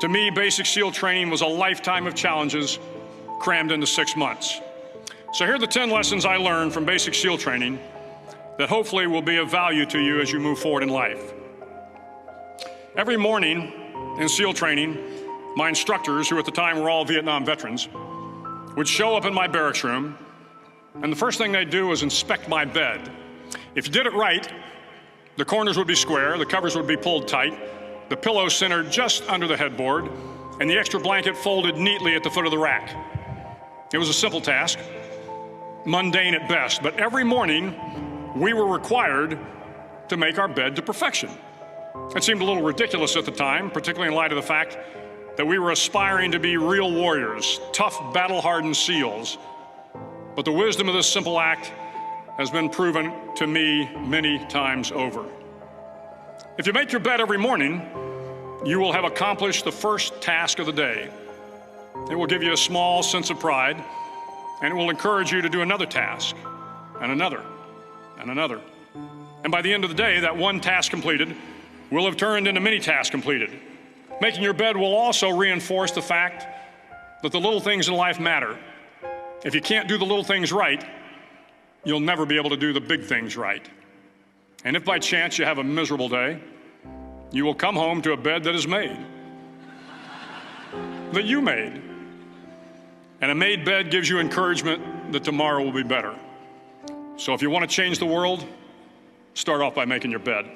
To me, basic SEAL training was a lifetime of challenges crammed into 6 months. So here are the 10 lessons I learned from basic SEAL training that hopefully will be of value to you as you move forward in life. Every morning in SEAL training, my instructors, who at the time were all Vietnam veterans, would show up in my barracks room, and the first thing they'd do was inspect my bed. If you did it right, the corners would be square, the covers would be pulled tight, the pillow centered just under the headboard, and the extra blanket folded neatly at the foot of the rack. It was a simple task, mundane at best, but every morning we were required to make our bed to perfection. It seemed a little ridiculous at the time, particularly in light of the fact that we were aspiring to be real warriors, tough, battle-hardened SEALs. But the wisdom of this simple act has been proven to me many times over. If you make your bed every morning, you will have accomplished the first task of the day. It will give you a small sense of pride, and it will encourage you to do another task, and another, and another. And by the end of the day, that one task completed will have turned into many tasks completed. Making your bed will also reinforce the fact that the little things in life matter. If you can't do the little things right, you'll never be able to do the big things right. And if by chance you have a miserable day, you will come home to a bed that is made, that you made. And a made bed gives you encouragement that tomorrow will be better. So if you want to change the world, start off by making your bed.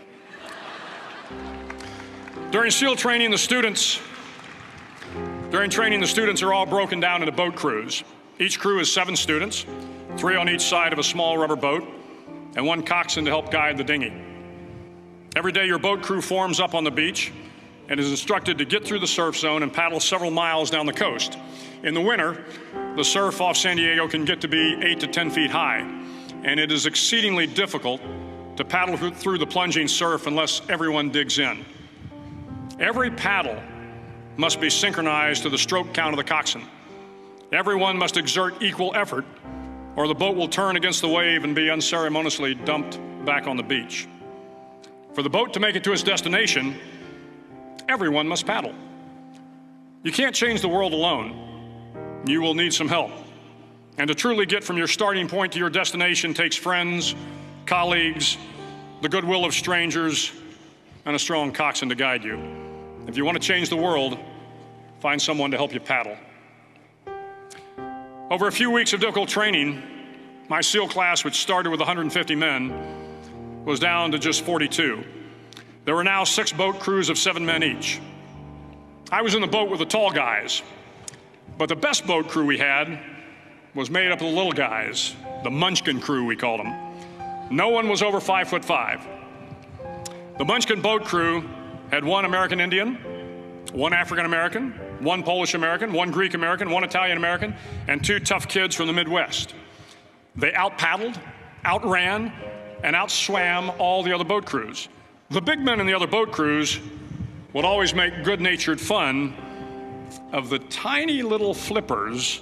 During SEAL training, the students are all broken down into boat crews. Each crew is 7 students, 3 on each side of a small rubber boat, and 1 coxswain to help guide the dinghy. Every day your boat crew forms up on the beach and is instructed to get through the surf zone and paddle several miles down the coast. In the winter, the surf off San Diego can get to be 8 to 10 feet high, and it is exceedingly difficult to paddle through the plunging surf unless everyone digs in. Every paddle must be synchronized to the stroke count of the coxswain. Everyone must exert equal effort, or the boat will turn against the wave and be unceremoniously dumped back on the beach. For the boat to make it to its destination, everyone must paddle. You can't change the world alone. You will need some help. And to truly get from your starting point to your destination takes friends, colleagues, the goodwill of strangers, and a strong coxswain to guide you. If you want to change the world, find someone to help you paddle. Over a few weeks of difficult training, my SEAL class, which started with 150 men, was down to just 42. There were now 6 boat crews of 7 men each. I was in the boat with the tall guys, but the best boat crew we had was made up of the little guys, the Munchkin crew, we called them. No one was over 5'5". The Munchkin boat crew had 1 American Indian, 1 African American, 1 Polish American, 1 Greek American, 1 Italian American, and 2 tough kids from the Midwest. They out-paddled, outran, and outswam all the other boat crews. The big men in the other boat crews would always make good-natured fun of the tiny little flippers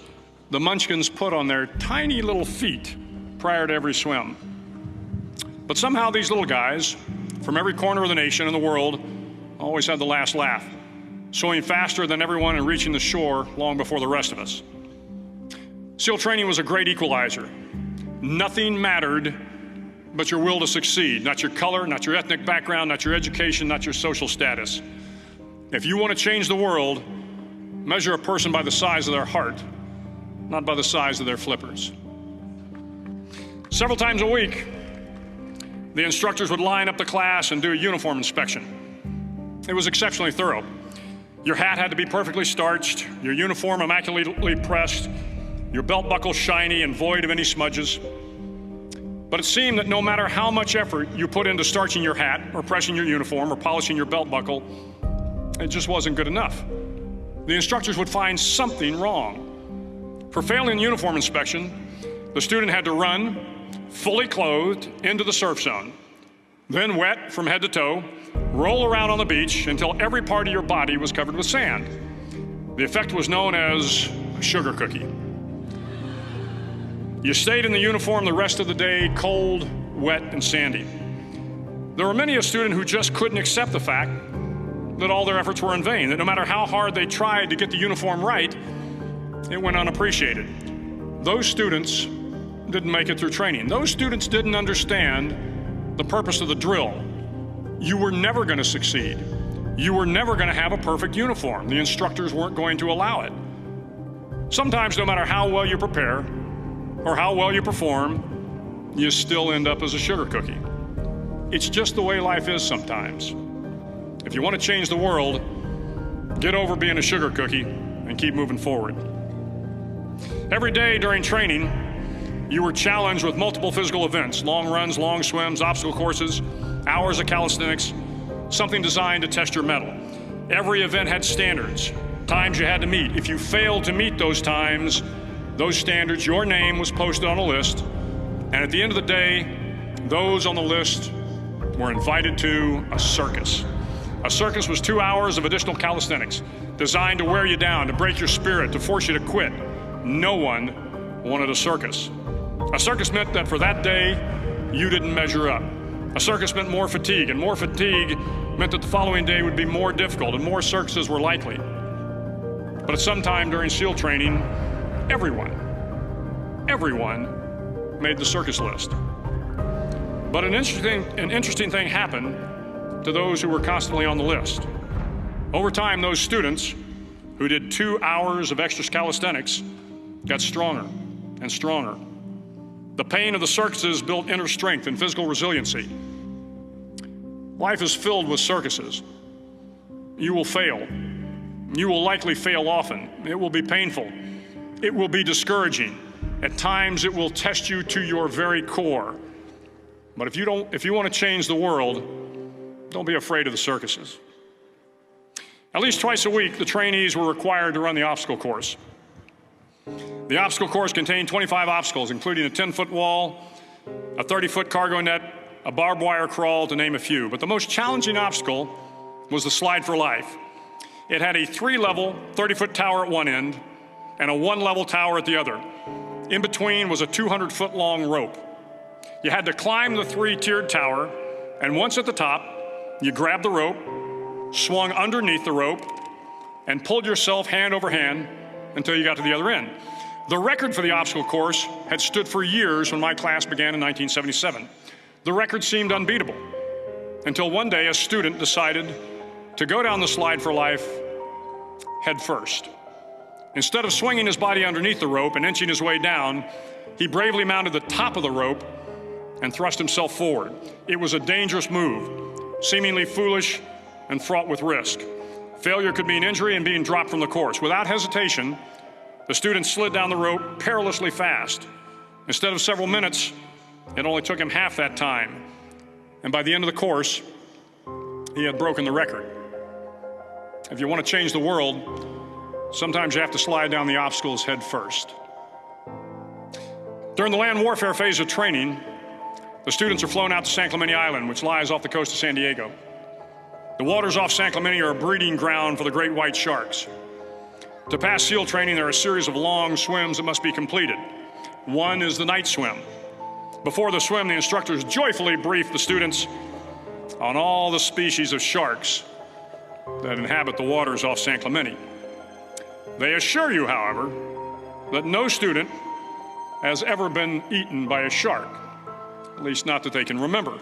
the Munchkins put on their tiny little feet prior to every swim. But somehow these little guys from every corner of the nation and the world always had the last laugh, swimming faster than everyone and reaching the shore long before the rest of us. SEAL training was a great equalizer. Nothing mattered but your will to succeed, not your color, not your ethnic background, not your education, not your social status. If you want to change the world, measure a person by the size of their heart, not by the size of their flippers. Several times a week, the instructors would line up the class and do a uniform inspection. It was exceptionally thorough. Your hat had to be perfectly starched, your uniform immaculately pressed, your belt buckle shiny and void of any smudges. But it seemed that no matter how much effort you put into starching your hat or pressing your uniform or polishing your belt buckle, it just wasn't good enough. The instructors would find something wrong. For failing the uniform inspection, the student had to run, fully clothed, into the surf zone, then wet from head to toe, roll around on the beach until every part of your body was covered with sand. The effect was known as a sugar cookie. You stayed in the uniform the rest of the day, cold, wet, and sandy. There were many a student who just couldn't accept the fact that all their efforts were in vain, that no matter how hard they tried to get the uniform right, it went unappreciated. Those students didn't make it through training. Those students didn't understand the purpose of the drill. You were never going to succeed. You were never going to have a perfect uniform. The instructors weren't going to allow it. Sometimes, no matter how well you prepare or how well you perform, you still end up as a sugar cookie. It's just the way life is sometimes. If you want to change the world, get over being a sugar cookie and keep moving forward. Every day during training, you were challenged with multiple physical events: long runs, long swims, obstacle courses, hours of calisthenics, something designed to test your mettle. Every event had standards, times you had to meet. If you failed to meet those times, those standards, your name was posted on a list, and at the end of the day, those on the list were invited to a circus. A circus was 2 hours of additional calisthenics, designed to wear you down, to break your spirit, to force you to quit. No one wanted a circus. A circus meant that for that day, you didn't measure up. A circus meant more fatigue, and more fatigue meant that the following day would be more difficult and more circuses were likely. But at some time during SEAL training, everyone made the circus list. But an interesting thing happened to those who were constantly on the list. Over time, those students who did 2 hours of extra calisthenics got stronger and stronger. The pain of the circuses built inner strength and physical resiliency. Life is filled with circuses. You will fail. You will likely fail often. It will be painful. It will be discouraging. At times, it will test you to your very core. But if you want to change the world, don't be afraid of the circuses. At least twice a week, the trainees were required to run the obstacle course. The obstacle course contained 25 obstacles, including a 10-foot wall, a 30-foot cargo net, a barbed wire crawl, to name a few. But the most challenging obstacle was the slide for life. It had a 3-level, 30-foot tower at one end and a 1-level tower at the other. In between was a 200-foot-long rope. You had to climb the 3-tiered tower, and once at the top, you grabbed the rope, swung underneath the rope, and pulled yourself hand over hand until you got to the other end. The record for the obstacle course had stood for years when my class began in 1977. The record seemed unbeatable until one day a student decided to go down the slide for life head first. Instead of swinging his body underneath the rope and inching his way down, he bravely mounted the top of the rope and thrust himself forward. It was a dangerous move, seemingly foolish and fraught with risk. Failure could mean injury and being dropped from the course. Without hesitation, the student slid down the rope perilously fast. Instead of several minutes, it only took him half that time. And by the end of the course, he had broken the record. If you want to change the world, sometimes you have to slide down the obstacles head first. During the land warfare phase of training, the students are flown out to San Clemente Island, which lies off the coast of San Diego. The waters off San Clemente are a breeding ground for the great white sharks. To pass SEAL training, there are a series of long swims that must be completed. One is the night swim. Before the swim, the instructors joyfully brief the students on all the species of sharks that inhabit the waters off San Clemente. They assure you, however, that no student has ever been eaten by a shark, at least not that they can remember.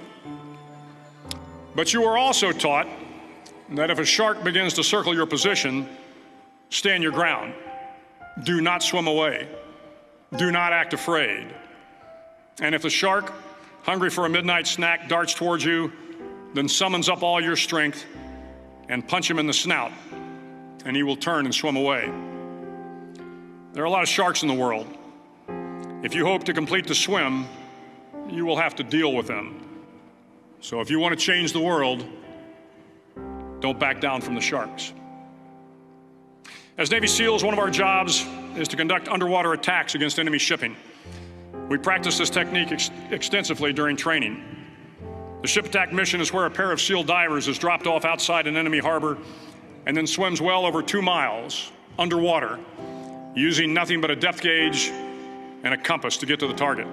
But you are also taught that if a shark begins to circle your position, stand your ground. Do not swim away. Do not act afraid. And if the shark, hungry for a midnight snack, darts towards you, then summons up all your strength and punch him in the snout, and he will turn and swim away. There are a lot of sharks in the world. If you hope to complete the swim, you will have to deal with them. So if you want to change the world, don't back down from the sharks. As Navy SEALs, one of our jobs is to conduct underwater attacks against enemy shipping. We practice this technique extensively during training. The ship attack mission is where a pair of SEAL divers is dropped off outside an enemy harbor and then swims well over 2 miles underwater, using nothing but a depth gauge and a compass to get to the target.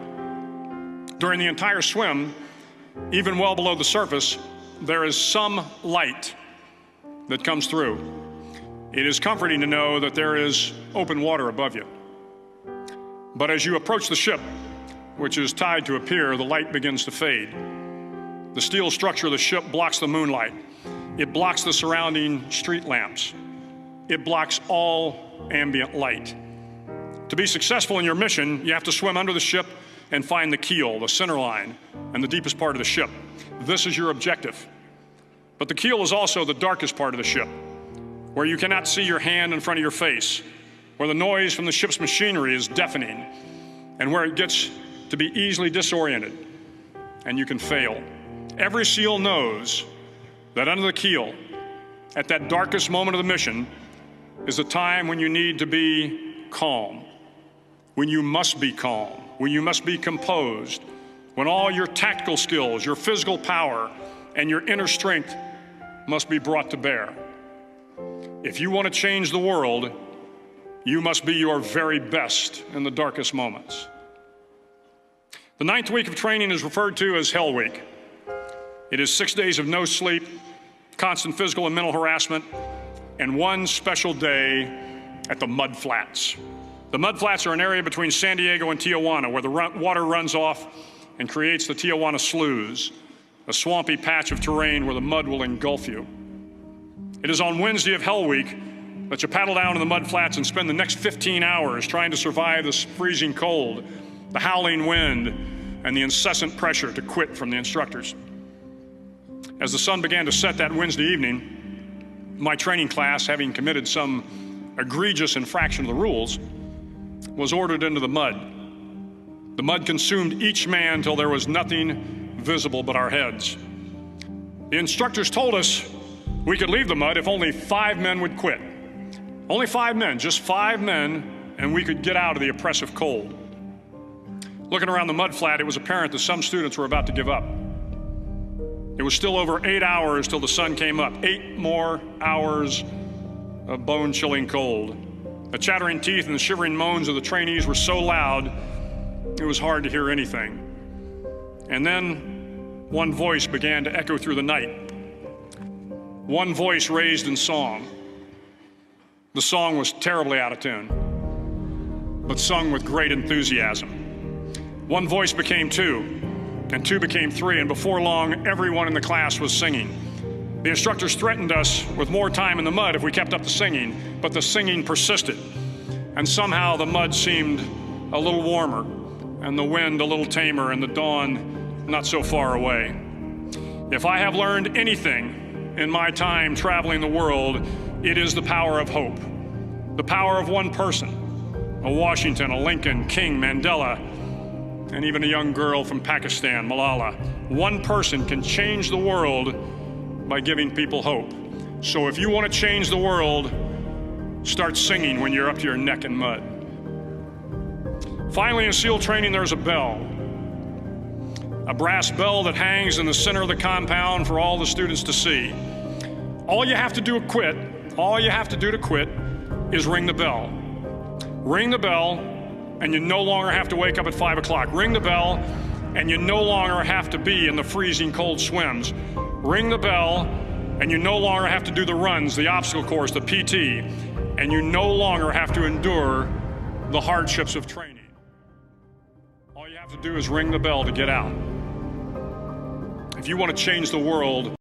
During the entire swim, even well below the surface, there is some light that comes through. It is comforting to know that there is open water above you. But as you approach the ship, which is tied to a pier, the light begins to fade. The steel structure of the ship blocks the moonlight. It blocks the surrounding street lamps. It blocks all ambient light. To be successful in your mission, you have to swim under the ship and find the keel, the center line, and the deepest part of the ship. This is your objective. But the keel is also the darkest part of the ship, where you cannot see your hand in front of your face, where the noise from the ship's machinery is deafening, and where it gets to be easily disoriented, and you can fail. Every SEAL knows that under the keel, at that darkest moment of the mission, is a time when you need to be calm, when you must be calm, when you must be composed, when all your tactical skills, your physical power, and your inner strength must be brought to bear. If you want to change the world, you must be your very best in the darkest moments. The 9th week of training is referred to as Hell Week. It is 6 days of no sleep, constant physical and mental harassment, and one special day at the Mud Flats. The Mud Flats are an area between San Diego and Tijuana where the water runs off and creates the Tijuana Sloughs, a swampy patch of terrain where the mud will engulf you. It is on Wednesday of Hell Week that you paddle down to the Mud Flats and spend the next 15 hours trying to survive this freezing cold, the howling wind, and the incessant pressure to quit from the instructors. As the sun began to set that Wednesday evening, my training class, having committed some egregious infraction of the rules, was ordered into the mud. The mud consumed each man till there was nothing visible but our heads. The instructors told us we could leave the mud if only 5 men would quit. Only 5 men, just 5 men, and we could get out of the oppressive cold. Looking around the mud flat, it was apparent that some students were about to give up. It was still over 8 hours till the sun came up. 8 more hours of bone-chilling cold. The chattering teeth and the shivering moans of the trainees were so loud, it was hard to hear anything. And then one voice began to echo through the night. One voice raised in song. The song was terribly out of tune, but sung with great enthusiasm. One voice became 2, and 2 became 3, and before long, everyone in the class was singing. The instructors threatened us with more time in the mud if we kept up the singing, but the singing persisted, and somehow the mud seemed a little warmer, and the wind a little tamer, and the dawn not so far away. If I have learned anything in my time traveling the world, it is the power of hope, the power of one person, a Washington, a Lincoln, King, Mandela, and even a young girl from Pakistan, Malala. One person can change the world by giving people hope. So if you want to change the world, start singing when you're up to your neck in mud. Finally, in SEAL training, there's a bell. A brass bell that hangs in the center of the compound for all the students to see. All you have to do to quit is ring the bell. Ring the bell, and you no longer have to wake up at 5 o'clock. Ring the bell, and you no longer have to be in the freezing cold swims. Ring the bell, and you no longer have to do the runs, the obstacle course, the PT, and you no longer have to endure the hardships of training. All you have to do is ring the bell to get out. If you want to change the world,